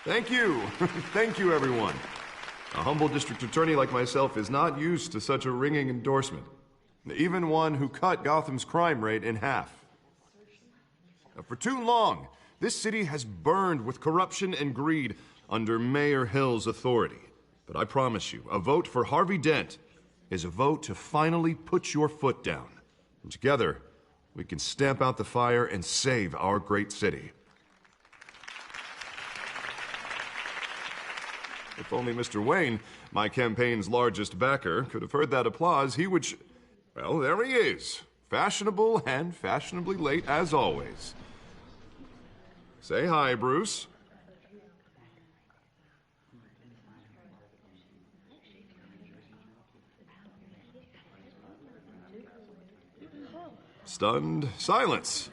Thank you. Thank you, everyone. A humble district attorney like myself is not used to such a ringing endorsement. Even one who cut Gotham's crime rate in half. For too long, this city has burned with corruption and greed under Mayor Hill's authority. But I promise you, a vote for Harvey Dent is a vote to finally put your foot down. And together, we can stamp out the fire and save our great city. If only Mr. Wayne, my campaign's largest backer, could have heard that applause, he would well, there he is. Fashionable and fashionably late as always. Say hi, Bruce. Stunned silence.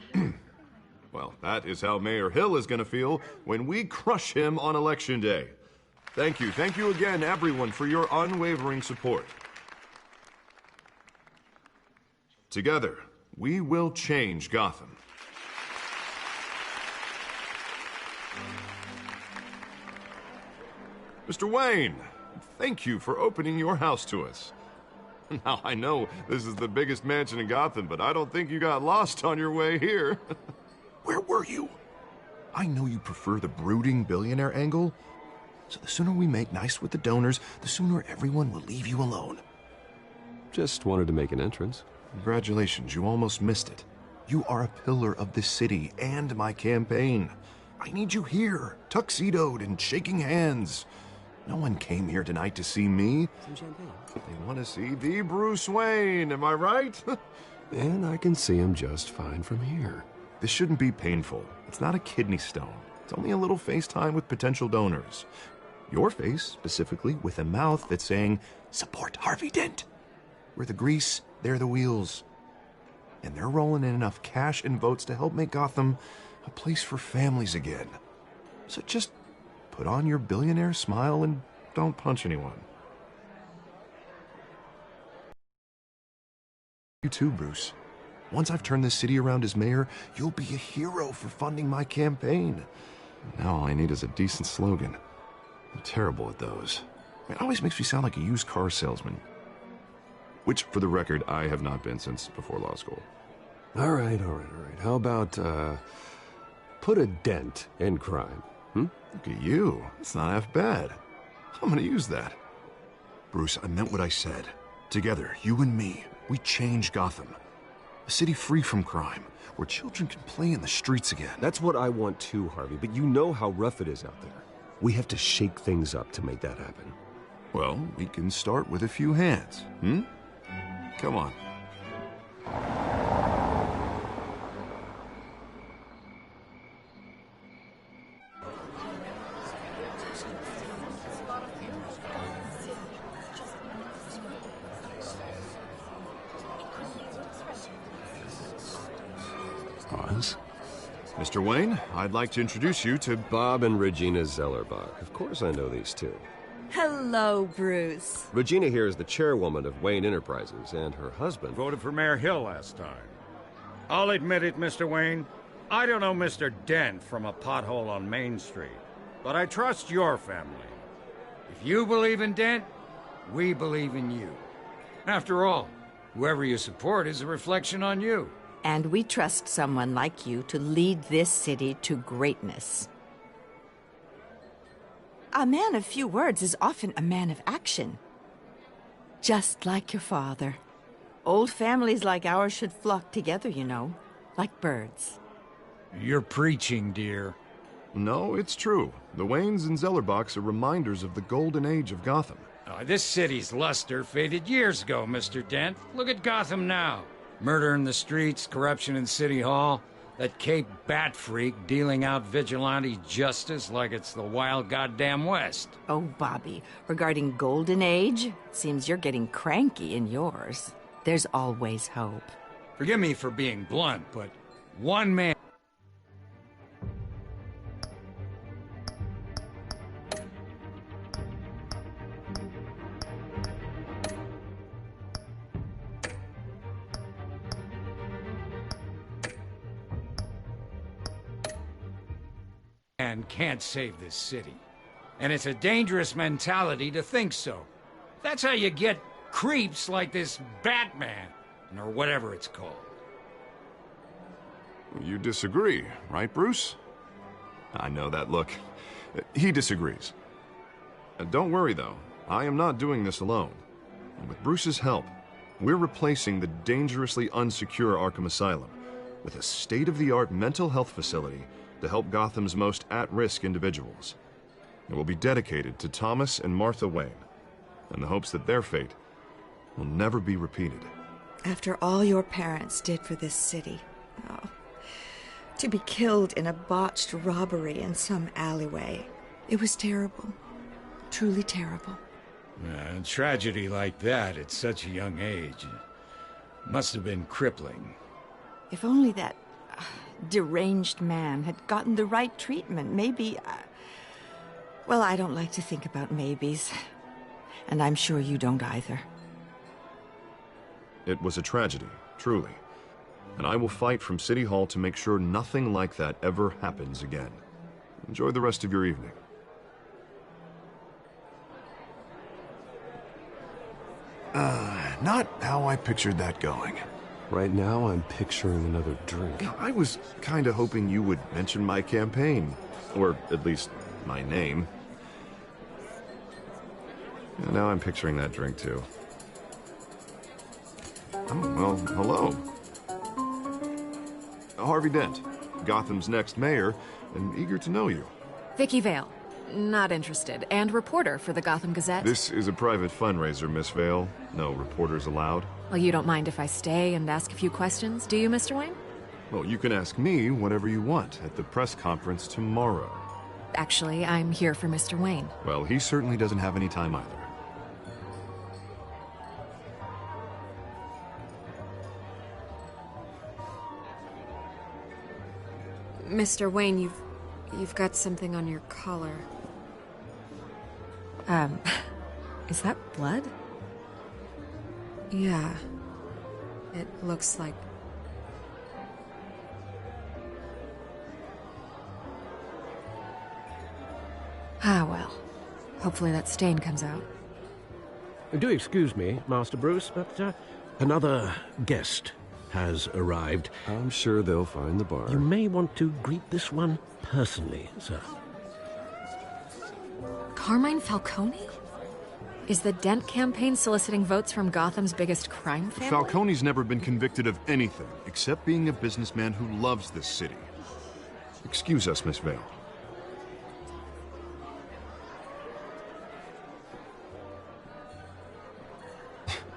Well, that is how Mayor Hill is going to feel when we crush him on Election Day. Thank you again, everyone, for your unwavering support. Together, we will change Gotham. Mr. Wayne, thank you for opening your house to us. Now, I know this is the biggest mansion in Gotham, but I don't think you got lost on your way here. Where were you? I know you prefer the brooding billionaire angle, so the sooner we make nice with the donors, the sooner everyone will leave you alone. Just wanted to make an entrance. Congratulations, you almost missed it. You are a pillar of this city and my campaign. I need you here, tuxedoed and shaking hands. No one came here tonight to see me. Some champagne. They want to see the Bruce Wayne, am I right? And I can see him just fine from here. This shouldn't be painful. It's not a kidney stone. It's only a little FaceTime with potential donors. Your face, specifically, with a mouth that's saying, support Harvey Dent. We're the grease, they're the wheels. And they're rolling in enough cash and votes to help make Gotham a place for families again. So just put on your billionaire smile and don't punch anyone. You too, Bruce. Once I've turned this city around as mayor, you'll be a hero for funding my campaign. Now all I need is a decent slogan. I'm terrible at those. It always makes me sound like a used car salesman. Which, for the record, I have not been since before law school. All right. How about, put a dent in crime, Look at you. It's not half bad. I'm gonna use that. Bruce, I meant what I said. Together, you and me, we change Gotham. A city free from crime, where children can play in the streets again. That's what I want too, Harvey, but you know how rough it is out there. We have to shake things up to make that happen. Well, we can start with a few hands, Come on. Oz? Mr. Wayne, I'd like to introduce you to Bob and Regina Zellerbach. Of course I know these two. Hello, Bruce. Regina here is the chairwoman of Wayne Enterprises, and her husband... Voted for Mayor Hill last time. I'll admit it, Mr. Wayne. I don't know Mr. Dent from a pothole on Main Street, but I trust your family. If you believe in Dent, we believe in you. After all, whoever you support is a reflection on you. And we trust someone like you to lead this city to greatness. A man of few words is often a man of action. Just like your father. Old families like ours should flock together, you know, like birds. You're preaching, dear. No, it's true. The Waynes and Zellerbachs are reminders of the golden age of Gotham. This city's luster faded years ago, Mr. Dent. Look at Gotham now. Murder in the streets, corruption in City Hall, that Cape Bat freak dealing out vigilante justice like it's the wild goddamn West. Oh, Bobby, regarding Golden Age, seems you're getting cranky in yours. There's always hope. Forgive me for being blunt, but one man... man can't save this city. And it's a dangerous mentality to think so. That's how you get creeps like this Batman, or whatever it's called. You disagree, right, Bruce? I know that look. He disagrees. Don't worry, though. I am not doing this alone. And with Bruce's help, we're replacing the dangerously unsecure Arkham Asylum with a state-of-the-art mental health facility to help Gotham's most at-risk individuals. It will be dedicated to Thomas and Martha Wayne, in the hopes that their fate will never be repeated. After all your parents did for this city, oh, to be killed in a botched robbery in some alleyway, it was terrible. Truly terrible. A tragedy like that at such a young age must have been crippling. If only that deranged man had gotten the right treatment, maybe... well, I don't like to think about maybes. And I'm sure you don't either. It was a tragedy, truly. And I will fight from City Hall to make sure nothing like that ever happens again. Enjoy the rest of your evening. Not how I pictured that going. Right now, I'm picturing another drink. I was kinda hoping you would mention my campaign. Or at least, my name. And now I'm picturing that drink, too. Oh, well, hello. Harvey Dent, Gotham's next mayor, and eager to know you. Vicky Vale. Not interested. And reporter for the Gotham Gazette. This is a private fundraiser, Miss Vale. No reporters allowed. Well, you don't mind if I stay and ask a few questions, do you, Mr. Wayne? Well, you can ask me whatever you want at the press conference tomorrow. Actually, I'm here for Mr. Wayne. Well, he certainly doesn't have any time either. Mr. Wayne, you've got something on your collar. Is that blood? Yeah. It looks like... Ah, well. Hopefully that stain comes out. Do excuse me, Master Bruce, but another guest has arrived. I'm sure they'll find the bar. You may want to greet this one personally, sir. Carmine Falcone? Is the Dent campaign soliciting votes from Gotham's biggest crime family? Falcone's never been convicted of anything except being a businessman who loves this city. Excuse us, Miss Vale.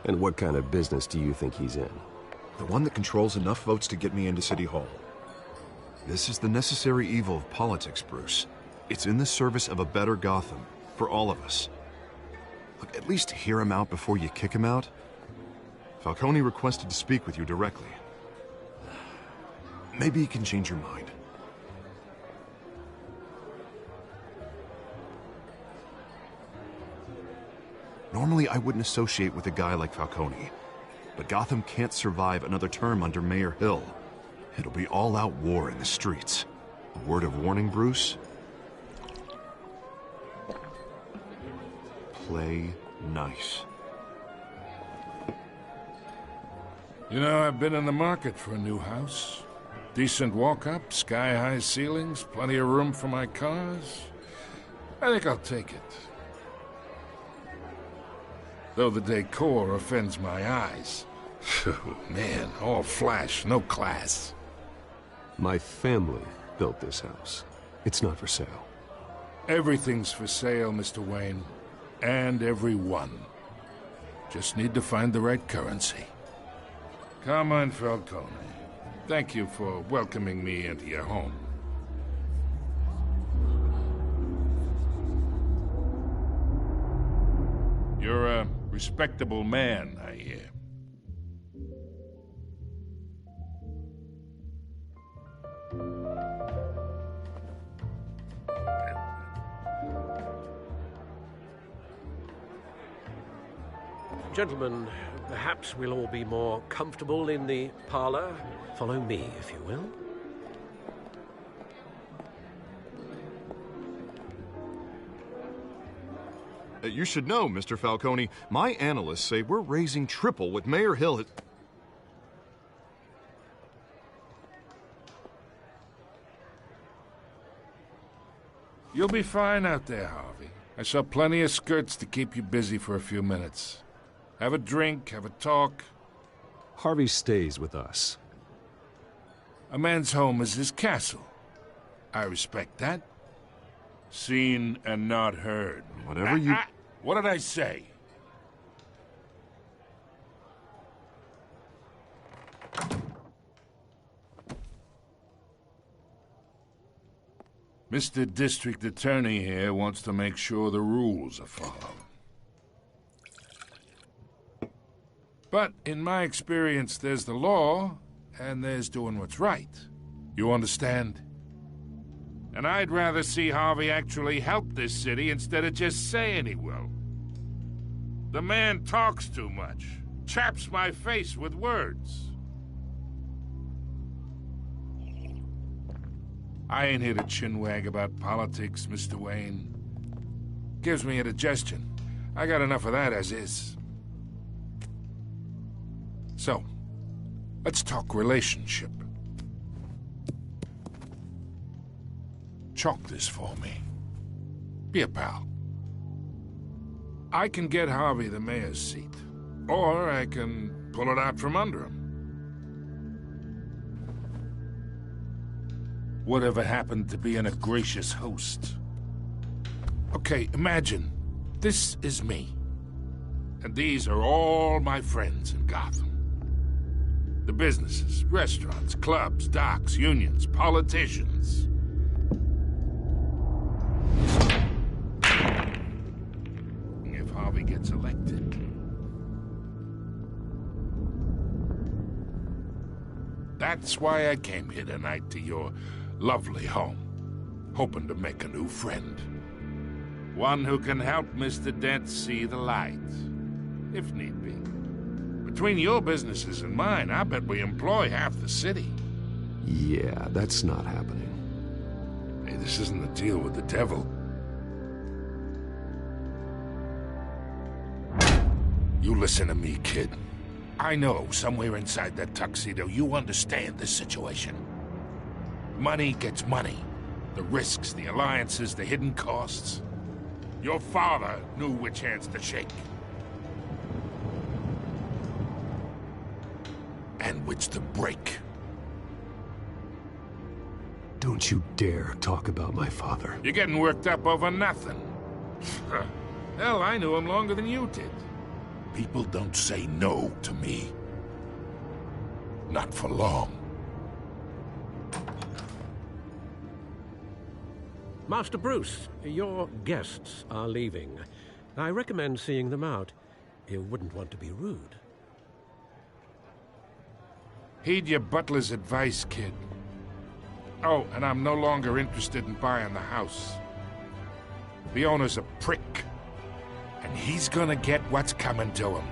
And what kind of business do you think he's in? The one that controls enough votes to get me into City Hall. This is the necessary evil of politics, Bruce. It's in the service of a better Gotham, for all of us. Look, at least hear him out before you kick him out. Falcone requested to speak with you directly. Maybe he can change your mind. Normally, I wouldn't associate with a guy like Falcone. But Gotham can't survive another term under Mayor Hill. It'll be all-out war in the streets. A word of warning, Bruce? Play nice. You know, I've been in the market for a new house. Decent walk-up, sky-high ceilings, plenty of room for my cars. I think I'll take it. Though the decor offends my eyes. Oh, man, all flash, no class. My family built this house. It's not for sale. Everything's for sale, Mr. Wayne. And everyone. Just need to find the right currency. Carmine Falcone, thank you for welcoming me into your home. You're a respectable man, I hear. Gentlemen, perhaps we'll all be more comfortable in the parlor. Follow me, if you will. You should know, Mr. Falcone, my analysts say we're raising triple what Mayor Hill had... You'll be fine out there, Harvey. I saw plenty of skirts to keep you busy for a few minutes. Have a drink, have a talk. Harvey stays with us. A man's home is his castle. I respect that. Seen and not heard. Whatever you... What did I say? Mr. District Attorney here wants to make sure the rules are followed. But in my experience, there's the law, and there's doing what's right. You understand? And I'd rather see Harvey actually help this city instead of just saying he will. The man talks too much, chaps my face with words. I ain't here to chinwag about politics, Mr. Wayne. Gives me indigestion. I got enough of that as is. So, let's talk relationship. Chalk this for me. Be a pal. I can get Harvey the mayor's seat, or I can pull it out from under him. Whatever happened to being a gracious host? Okay, imagine this is me, and these are all my friends in Gotham. The businesses, restaurants, clubs, docks, unions, politicians. If Harvey gets elected, that's why I came here tonight to your lovely home, hoping to make a new friend. One who can help Mr. Dent see the light, if need be. Between your businesses and mine, I bet we employ half the city. Yeah, that's not happening. Hey, this isn't a deal with the devil. You listen to me, kid. I know somewhere inside that tuxedo you understand this situation. Money gets money. The risks, the alliances, the hidden costs. Your father knew which hands to shake. And which to break. Don't you dare talk about my father. You're getting worked up over nothing. Hell, I knew him longer than you did. People don't say no to me. Not for long. Master Bruce, your guests are leaving. I recommend seeing them out. You wouldn't want to be rude. Heed your butler's advice, kid. Oh, and I'm no longer interested in buying the house. The owner's a prick, and he's gonna get what's coming to him.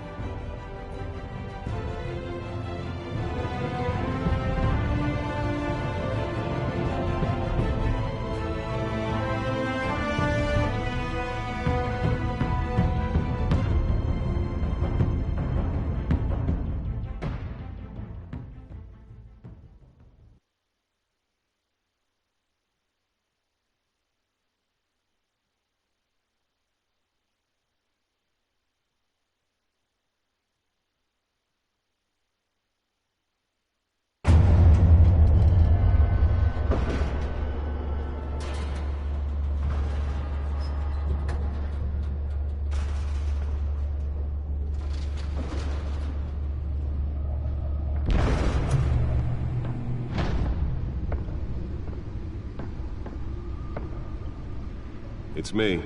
It's me.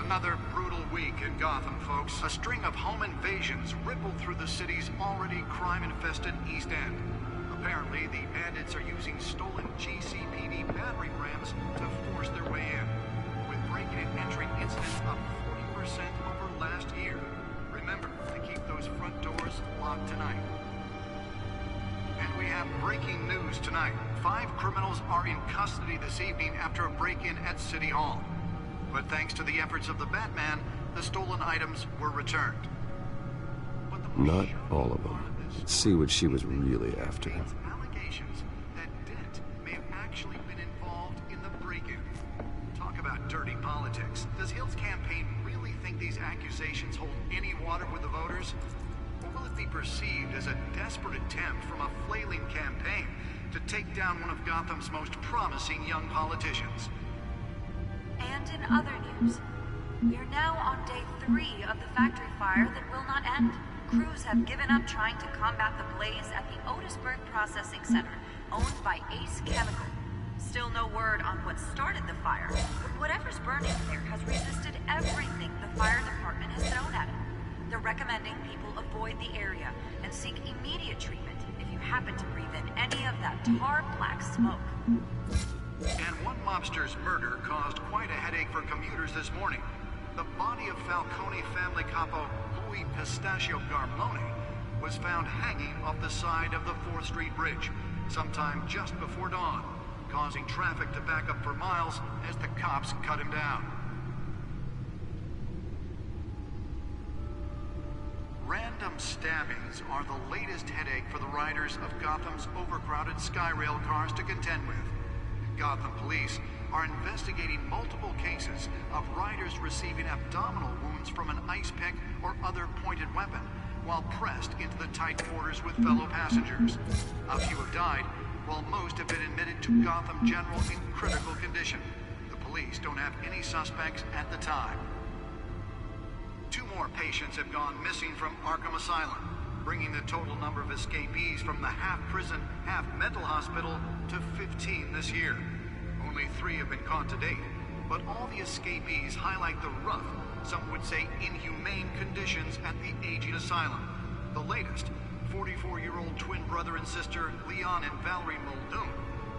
Another brutal week in Gotham, folks. A string of home invasions rippled through the city's already crime-infested East End. Apparently, the bandits are using stolen GCPD battering rams to force their way in, with breaking and entering incidents up 40% over last year. Remember to keep those front doors locked tonight. And we have breaking news tonight. 5 criminals are in custody this evening after a break-in at City Hall. But thanks to the efforts of the Batman, the stolen items were returned. Not all of them. Let's see what she was really after. Allegations that Dent may have actually been involved in the break-in. Talk about dirty politics. Does Hill's campaign really think these accusations hold any water with the voters? Or will it be perceived as a desperate attempt from a flailing campaign to take down one of Gotham's most promising young politicians? And in other news, we are now on day 3 of the factory fire that will not end. Crews have given up trying to combat the blaze at the Otisburg Processing Center, owned by Ace Chemical. Still no word on what started the fire, but whatever's burning there has resisted everything the fire department has thrown at it. They're recommending people avoid the area and seek immediate treatment if you happen to breathe in any of that tar black smoke. And one mobster's murder caused quite a headache for commuters this morning. The body of Falcone family capo Louis Pistachio Garmone was found hanging off the side of the 4th Street Bridge sometime just before dawn, causing traffic to back up for miles as the cops cut him down. Random stabbings are the latest headache for the riders of Gotham's overcrowded Skyrail cars to contend with. Gotham police are investigating multiple cases of riders receiving abdominal wounds from an ice pick or other pointed weapon while pressed into the tight quarters with fellow passengers. A few have died, while most have been admitted to Gotham General in critical condition. The police don't have any suspects at the time. 2 more patients have gone missing from Arkham Asylum, bringing the total number of escapees from the half-prison, half-mental hospital to 15 this year. Only 3 have been caught to date, but all the escapees highlight the rough, some would say inhumane conditions at the aging asylum. The latest, 44-year-old twin brother and sister Leon and Valerie Muldoon,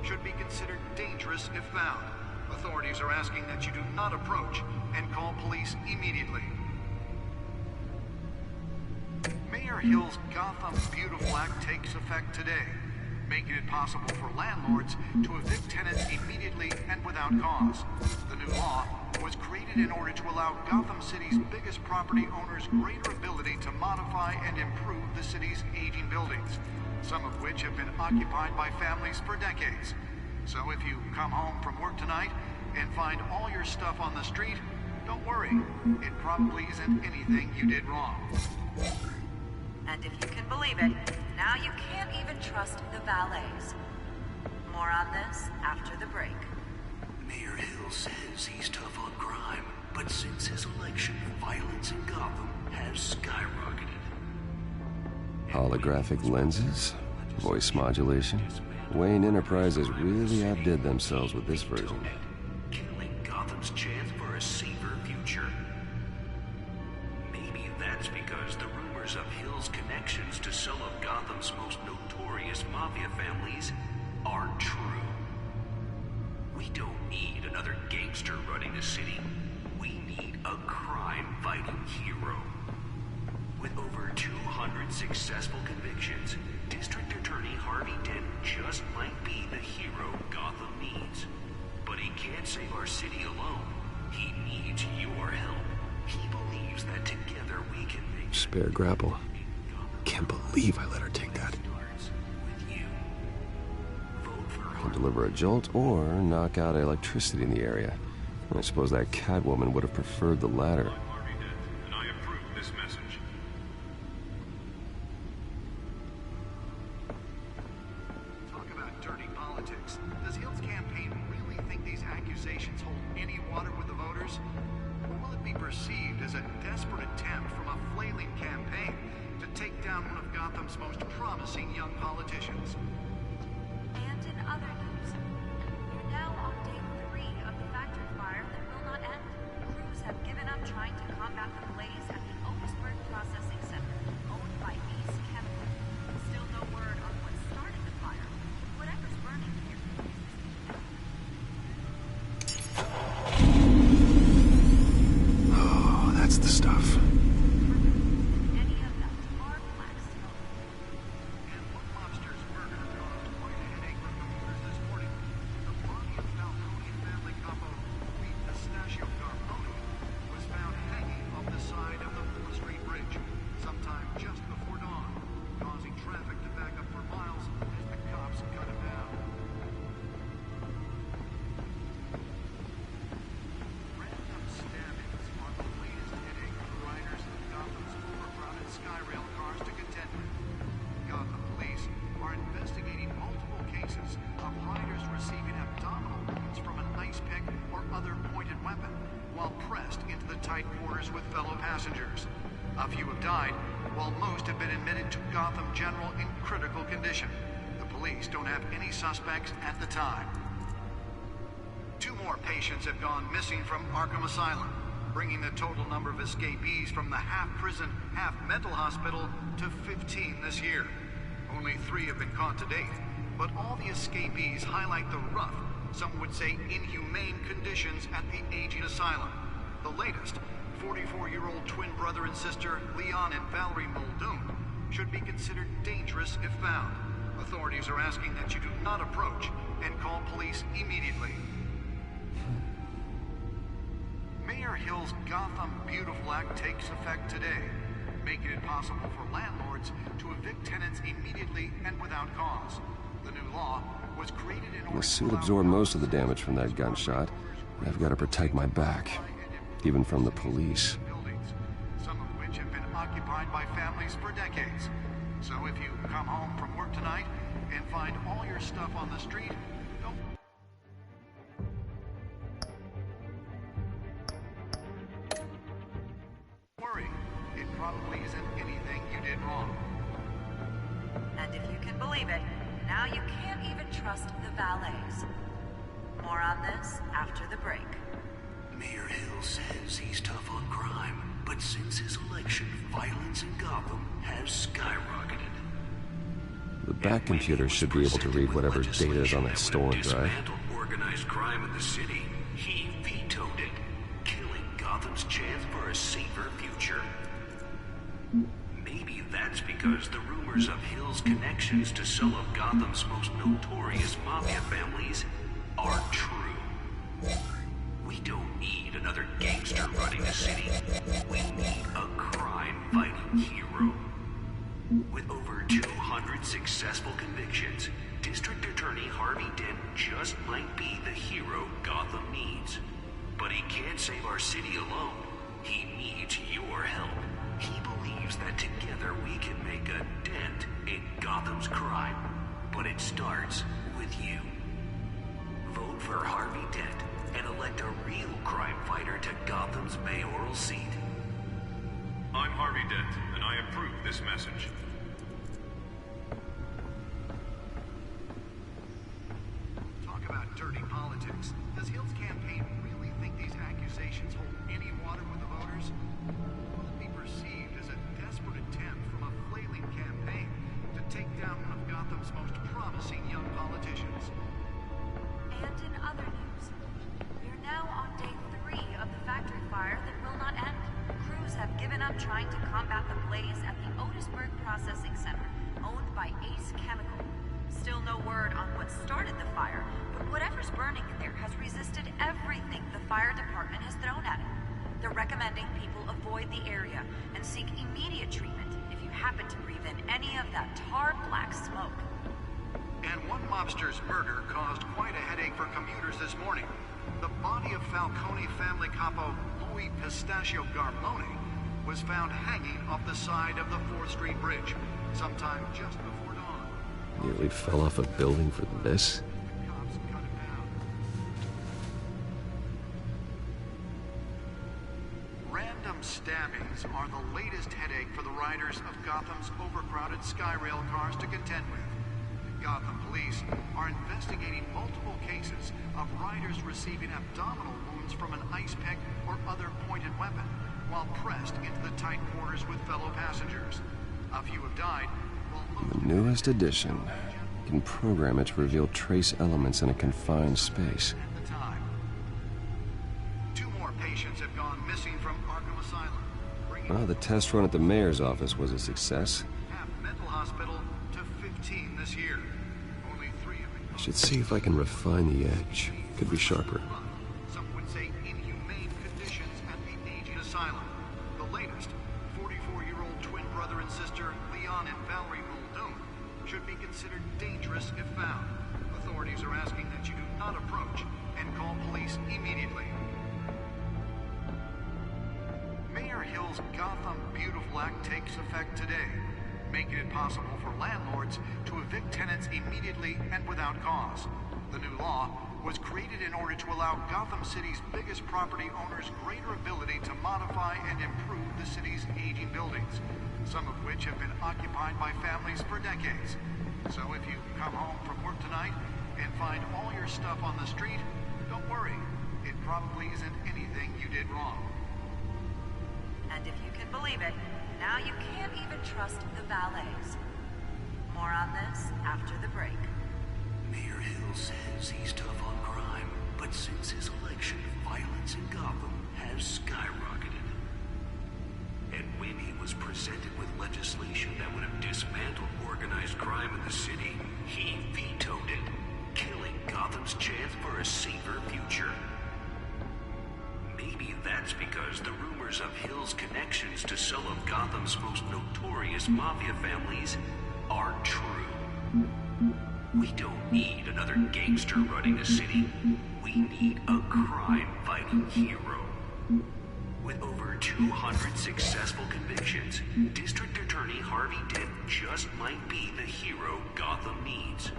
should be considered dangerous if found. Authorities are asking that you do not approach and call police immediately. Mayor Hill's Gotham Beautiful Act takes effect today, making it possible for landlords to evict tenants immediately and without cause. The new law was created in order to allow Gotham City's biggest property owners greater ability to modify and improve the city's aging buildings, some of which have been occupied by families for decades. So if you come home from work tonight and find all your stuff on the street, don't worry. It probably isn't anything you did wrong. And if you can believe it, now you can't even trust the valets. More on this after the break. Mayor Hill says he's tough on crime, but since his election, violence in Gotham has skyrocketed. Holographic lenses? Voice modulation? Wayne Enterprises really outdid themselves with this version. Killing Gotham's chance for a safer future. Maybe that's because the rumors of Hill's connections to some of Gotham's most notorious mafia families aren't true. We don't need another gangster running the city. We need a crime-fighting hero. With over 200 successful convictions, District Attorney Harvey Dent just might be the hero Gotham needs. But he can't save our city alone. He needs your help. He believes that together we can make... Spare grapple. Can't believe I let her take that. Can deliver a jolt or knock out electricity in the area. I suppose that Catwoman would have preferred the latter. And I approve this message. Talk about dirty politics. Does Hill's campaign really think these accusations hold any water with the voters? Or will it be perceived as a desperate attempt from a flailing campaign to take down one of Gotham's most promising young politicians? And in other news, we're now on day 3 of the factory fire that will not end. Crews have given up trying to combat That's the stuff. Any of that tar black smoke. And one mobster's murder caused quite a headache for commuters this morning. The body of Falcone family capo Louis Pistachio Garmoni was found hanging off the side of the 4th Street Bridge sometime just before dawn, causing traffic to back up for miles as the cops cut him down. Random stabbings are the latest headache for the riders of Gotham's overcrowded Skyrail cars to contend with. Gotham police are investigating multiple cases of riders receiving abdominal wounds from an ice pick or other pointed weapon while pressed into the tight quarters with fellow passengers. A few have died, while most have been admitted to Gotham General in critical condition. The police don't have any suspects at the time. 2 more patients have gone missing from Arkham Asylum, bringing the total number of escapees from the half-prison, half-mental hospital to 15 this year. Only 3 have been caught to date, but all the escapees highlight the rough, some would say inhumane conditions at the aging asylum. The latest, 44-year-old twin brother and sister Leon and Valerie Muldoon, should be considered dangerous if found. Authorities are asking that you do not approach and call police immediately. Mayor Hill's Gotham Beautiful Act takes effect today, making it possible for landlords to evict tenants immediately and without cause. The new law was created in order The suit absorbed most of the damage from that gunshot. I've got to protect my back, even from the police. buildings, some of which have been occupied by families for decades. So if you come home from work tonight and find all your stuff on the street, don't worry. It probably isn't anything you did wrong. And if you can believe it, now you can't even trust the valets. More on this after the break. Mayor Hill says he's tough on crime, but since his election, violence in Gotham has skyrocketed. The back computer should be able to read whatever data is on that storage drive. Dismantle organized crime in the city. He vetoed it, killing Gotham's chance for a safer future. Maybe that's because the rumors of Hill's connections to some of Gotham's most notorious mafia families are true. We don't need another gangster running the city. We need a crime-fighting hero. With over 200 successful convictions, District Attorney Harvey Dent just might be the hero Gotham needs. But he can't save our city alone. He needs your help. He believes that together we can make a dent in Gotham's crime. But it starts with you. Vote for Harvey Dent and elect a real crime fighter to Gotham's mayoral seat. I'm Harvey Dent, and I approve this message. Talk about dirty politics. Does Hill's campaign really think these accusations hold any water with the voters? Will it be perceived as a desperate attempt from a flailing campaign to take down one of Gotham's most promising young politicians? And in other news, we're now on day 3 of the factory fire that will not end. Crews have given up trying to combat the blaze at the Otisburg Processing Center, owned by Ace Chemical. Still no word on what started the fire, but whatever's burning in there has resisted everything the fire department has thrown at it. They're recommending people avoid the area and seek immediate treatment if you happen to breathe in any of that tar black smoke. And one mobster's murder caused quite a headache for commuters this morning. The body of Falcone family capo Louis Pistachio Garmoni was found hanging off the side of the 4th Street Bridge sometime just before dawn. Nearly fell off a building for this? Cops cut him down. Random stabbings are the latest headache for the riders of Gotham's overcrowded Skyrail cars to contend with. Gotham police are investigating multiple cases of riders receiving abdominal wounds from an ice pick or other pointed weapon while pressed into the tight quarters with fellow passengers. A few have died, while most The newest edition. You can program it to reveal trace elements in a confined space. at the time. 2 more patients have gone missing from Arkham Asylum, Well, the test run at the mayor's office was a success. Half mental hospital to 15 this year. Only 3 of I should see if I can refine the edge. Could be sharper. Some would say inhumane conditions at the aging asylum. The latest, 44-year-old twin brother and sister Leon and Valerie Muldoon should be considered dangerous if found. Authorities are asking that you do not approach and call police immediately. Mayor Hill's Gotham Beautiful Act takes effect today, making it possible for landlords to evict tenants immediately and without cause. The new law was created in order to allow Gotham City's biggest property owners greater ability to modify and improve the city's aging buildings, some of which have been occupied by families for decades. So if you come home from work tonight and find all your stuff on the street, don't worry. It probably isn't anything you did wrong. And if you can believe it, now you can't even trust the valets. More on this after the break. Mayor Hill says he's tough on crime, but since his election, violence in Gotham has skyrocketed. And when he was presented with legislation that would have dismantled organized crime in the city, he vetoed it, killing Gotham's chance for a safer future. Maybe that's because the rumors of Hill's connections to some of Gotham's most notorious mafia families are true. We don't need another gangster running the city. We need a crime-fighting hero. With over 200 successful convictions, District Attorney Harvey Dent just might be the hero Gotham needs.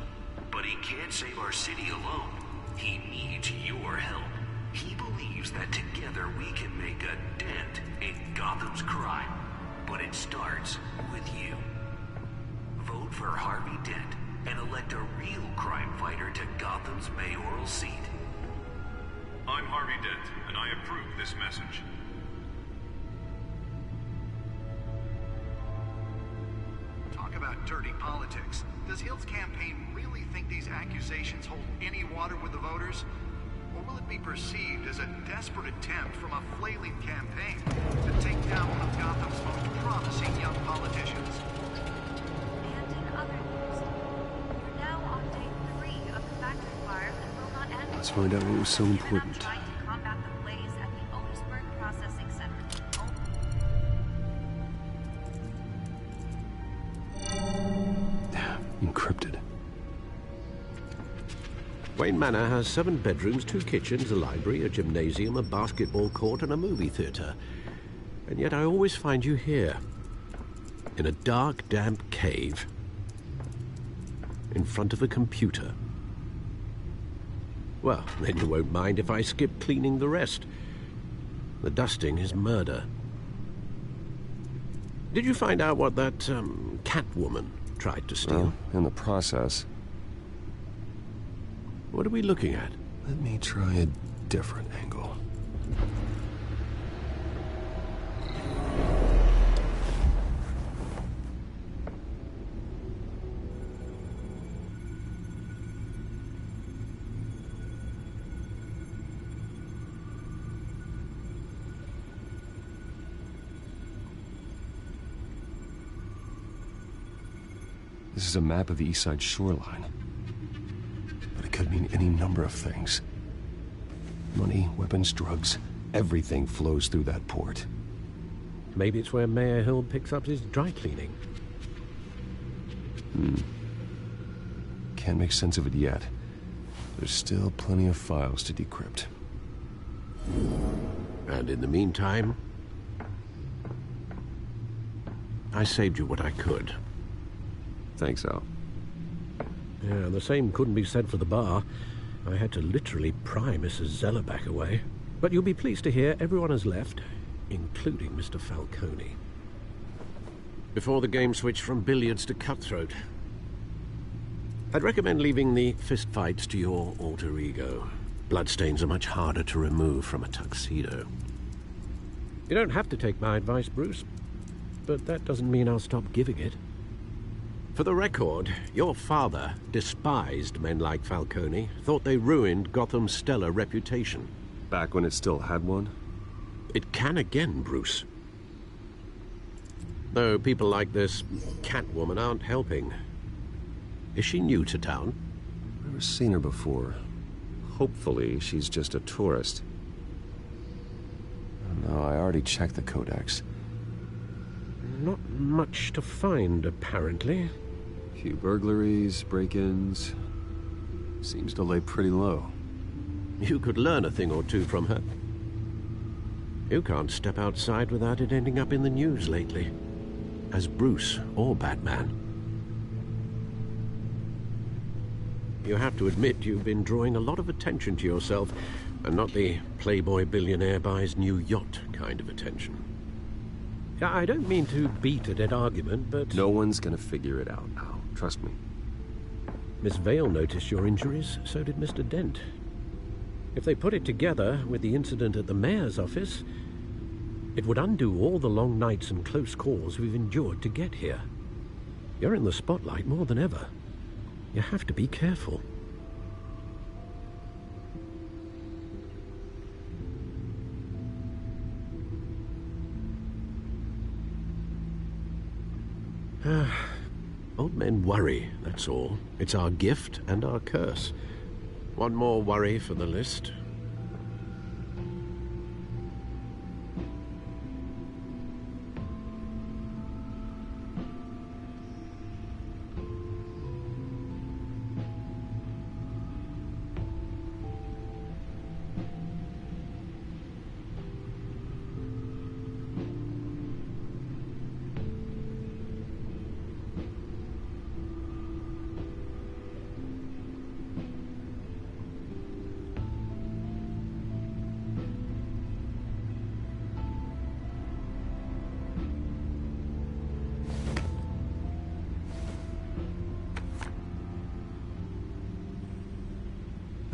But he can't save our city alone. He needs your help. He believes that together we can make a dent in Gotham's crime. But it starts with you. Vote for Harvey Dent and elect a real crime fighter to Gotham's mayoral seat. I'm Harvey Dent, and I approve this message. Talk about dirty politics. Does Hill's campaign really think these accusations hold any water with the voters? Or will it be perceived as a desperate attempt from a flailing campaign to take down one of Gotham's most promising young politicians? And in other news, you're now on day 3 of the factory fire that will not end. Let's find out what was so important. Trying to combat the blaze at the Otisburg Processing Center. Encrypted. Wayne Manor has 7 bedrooms, 2 kitchens, a library, a gymnasium, a basketball court, and a movie theater. And yet I always find you here, in a dark, damp cave, in front of a computer. Well, then you won't mind if I skip cleaning the rest. The dusting is murder. Did you find out what that, Catwoman tried to steal? Well, in the process. What are we looking at? Let me try a different angle. This is a map of the East Side shoreline. But it could mean any number of things. Money, weapons, drugs, everything flows through that port. Maybe it's where Mayor Hill picks up his dry cleaning. Can't make sense of it yet. There's still plenty of files to decrypt. And in the meantime, I saved you what I could. Thanks, Al. Yeah, the same couldn't be said for the bar. I had to literally pry Mrs. Zeller back away. But you'll be pleased to hear everyone has left, including Mr. Falcone. Before the game switched from billiards to cutthroat. I'd recommend leaving the fistfights to your alter ego. Bloodstains are much harder to remove from a tuxedo. You don't have to take my advice, Bruce, but that doesn't mean I'll stop giving it. For the record, your father despised men like Falcone, thought they ruined Gotham's stellar reputation. Back when it still had one? It can again, Bruce. Though people like this Catwoman aren't helping. Is she new to town? Never seen her before. Hopefully, she's just a tourist. No, I already checked the codex. Not much to find, apparently. Few burglaries, break-ins. Seems to lay pretty low. You could learn a thing or two from her. You can't step outside without it ending up in the news lately. As Bruce or Batman. You have to admit you've been drawing a lot of attention to yourself, and not the playboy billionaire buys new yacht kind of attention. I don't mean to beat a dead argument, but... No one's gonna figure it out, Al. Trust me. Miss Vale noticed your injuries, so did Mr. Dent. If they put it together with the incident at the mayor's office, it would undo all the long nights and close calls we've endured to get here. You're in the spotlight more than ever. You have to be careful. Old men worry, that's all. It's our gift and our curse. One more worry for the list.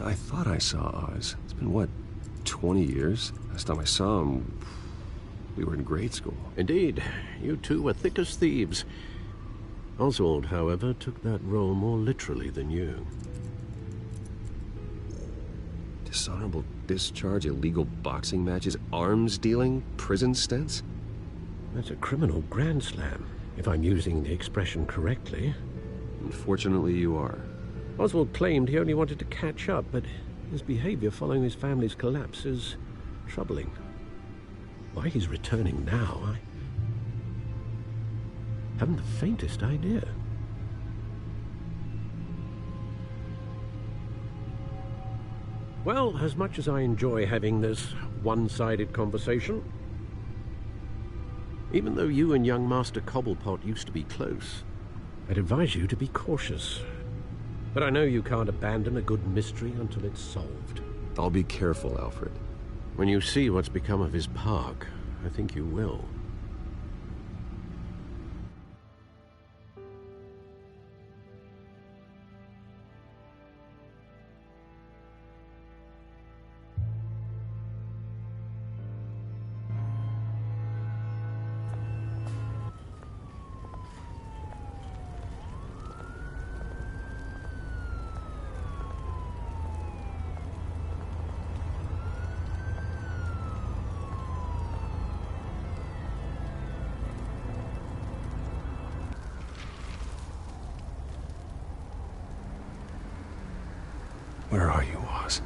I thought I saw Oz. It's been, what, 20 years? Last time I saw him, we were in grade school. Indeed. You two were thick as thieves. Oswald, however, took that role more literally than you. Dishonorable discharge, illegal boxing matches, arms dealing, prison stints? That's a criminal grand slam, if I'm using the expression correctly. Unfortunately, you are. Oswald claimed he only wanted to catch up, but his behavior following his family's collapse is troubling. Why he's returning now, I haven't the faintest idea. Well, as much as I enjoy having this one-sided conversation, even though you and young Master Cobblepot used to be close, I'd advise you to be cautious. But I know you can't abandon a good mystery until it's solved. I'll be careful, Alfred. When you see what's become of his park, I think you will. Where are you, Oz?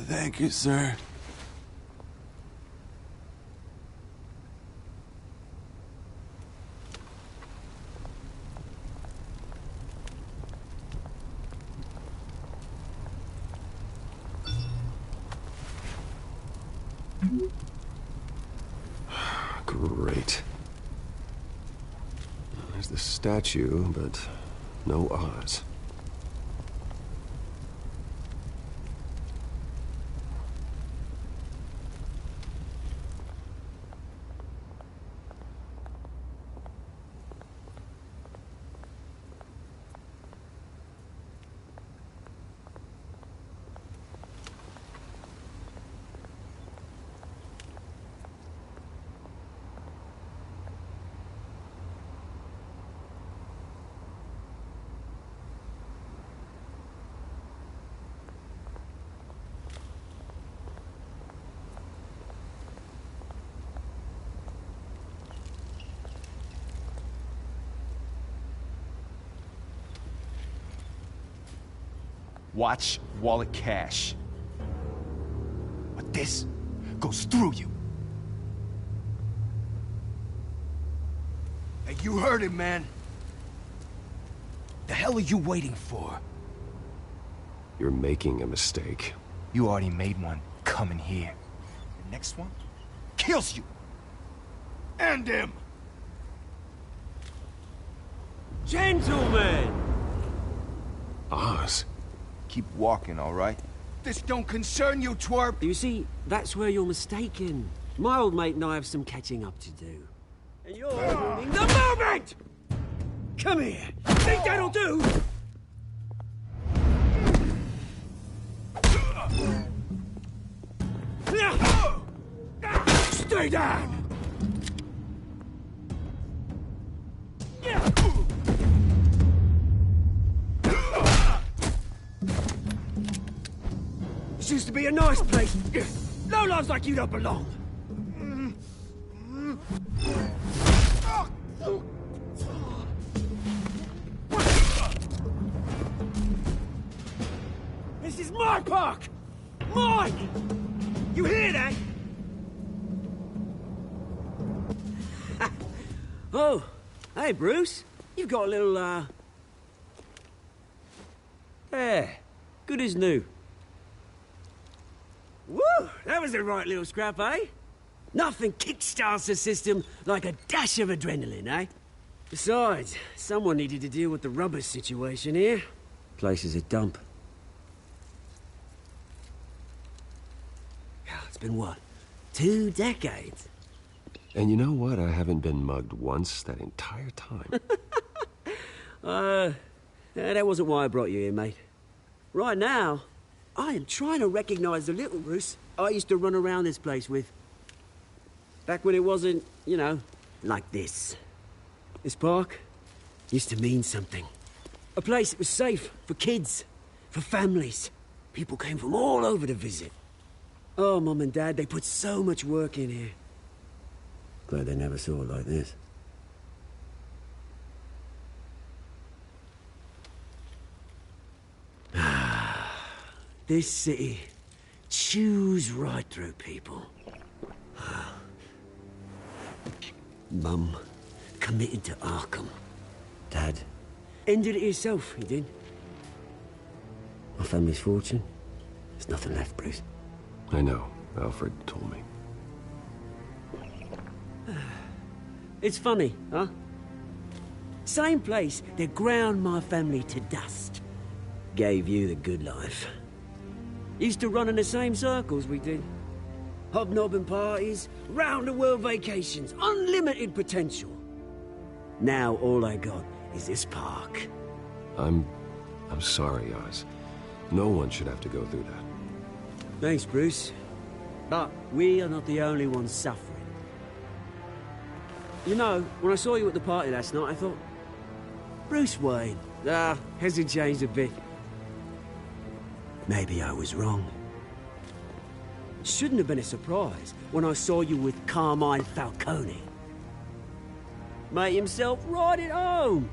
Thank you, sir. Great. There's the statue, but no Oz. Watch wallet cash. But this goes through you. Hey, you heard it, man. The hell are you waiting for? You're making a mistake. You already made one coming here. The next one kills you. And him. Gentlemen! Oz? Keep walking, all right? This don't concern you, twerp! You see, that's where you're mistaken. My old mate and I have some catching up to do. And you're ruining the moment! Come here! Think that'll do? Stay down! This used to be a nice place. No lives like you don't belong. This is my park! Mine! You hear that? Oh, hey, Bruce. You've got a little, Yeah, good as new. Woo! That was a right little scrap, eh? Nothing kickstarts the system like a dash of adrenaline, eh? Besides, someone needed to deal with the rubber situation here. Place is a dump. It's been what? 2 decades? And you know what? I haven't been mugged once that entire time. That wasn't why I brought you here, mate. Right now, I am trying to recognize the little Bruce I used to run around this place with. Back when it wasn't, you know, like this. This park used to mean something. A place that was safe for kids, for families. People came from all over to visit. Oh, Mum and Dad, they put so much work in here. Glad they never saw it like this. This city chews right through people. Mum committed to Arkham. Dad ended it himself, he did. My family's fortune, there's nothing left, Bruce. I know. Alfred told me. It's funny, huh? Same place that ground my family to dust. Gave you the good life. Used to run in the same circles we did. Hobnobbing parties, round-the-world vacations, unlimited potential. Now all I got is this park. I'm sorry, Oz. No one should have to go through that. Thanks, Bruce. But we are not the only ones suffering. You know, when I saw you at the party last night, I thought... Bruce Wayne. Hasn't changed a bit. Maybe I was wrong. Shouldn't have been a surprise when I saw you with Carmine Falcone. Made himself right at home.